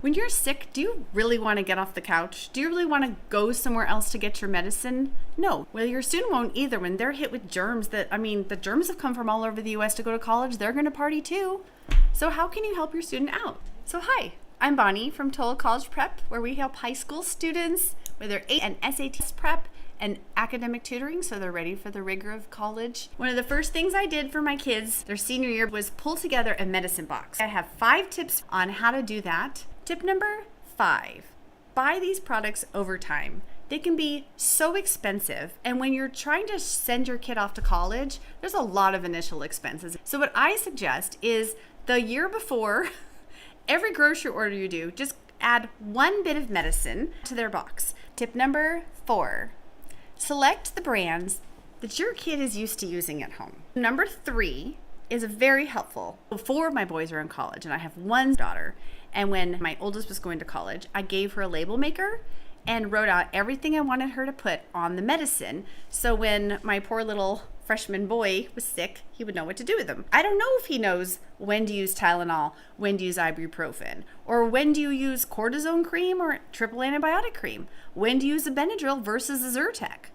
When you're sick, do you really want to get off the couch? Do you really want to go somewhere else to get your medicine? No. Well, your student won't either. When they're hit with germs the germs have come from all over the US to go to college. They're going to party too. So how can you help your student out? So hi, I'm Bonnie from Total College Prep, where we help high school students with their and SAT prep and academic tutoring so they're ready for the rigor of college. One of the first things I did for my kids their senior year was pull together a medicine box. I have 5 tips on how to do that. Tip number 5, buy these products over time. They can be so expensive, and when you're trying to send your kid off to college, there's a lot of initial expenses. So what I suggest is the year before, every grocery order you do, just add 1 bit of medicine to their box. Tip number 4, select the brands that your kid is used to using at home. Number 3 is very helpful. 4 of my boys are in college, and I have 1 daughter. And when my oldest was going to college, I gave her a label maker and wrote out everything I wanted her to put on the medicine. So when my poor little freshman boy was sick, he would know what to do with them. I don't know if he knows when to use Tylenol, when to use ibuprofen, or when do you use cortisone cream or triple antibiotic cream, when to use a Benadryl versus a Zyrtec.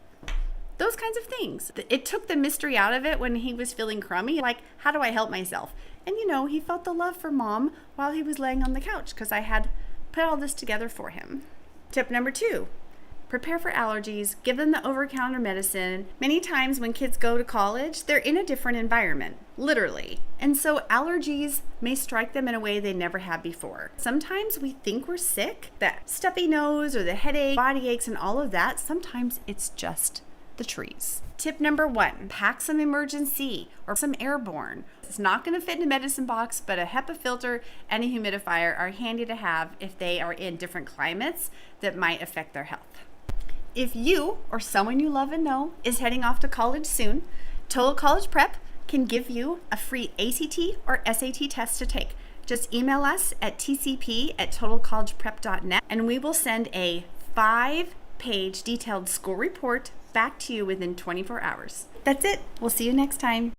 Those kinds of things. It took the mystery out of it when he was feeling crummy. Like, how do I help myself? And he felt the love for mom while he was laying on the couch because I had put all this together for him. Tip number 2, prepare for allergies. Give them the over-the-counter medicine. Many times when kids go to college, they're in a different environment, literally. And so allergies may strike them in a way they never have before. Sometimes we think we're sick, that stuffy nose or the headache, body aches and all of that. Sometimes it's just the trees. Tip number 1, pack some emergency or some airborne. It's not going to fit in a medicine box, but a HEPA filter and a humidifier are handy to have if they are in different climates that might affect their health. If you or someone you love and know is heading off to college soon, Total College Prep can give you a free ACT or SAT test to take. Just email us at tcp@totalcollegeprep.net and we will send a 5-page detailed school report back to you within 24 hours. That's it. We'll see you next time.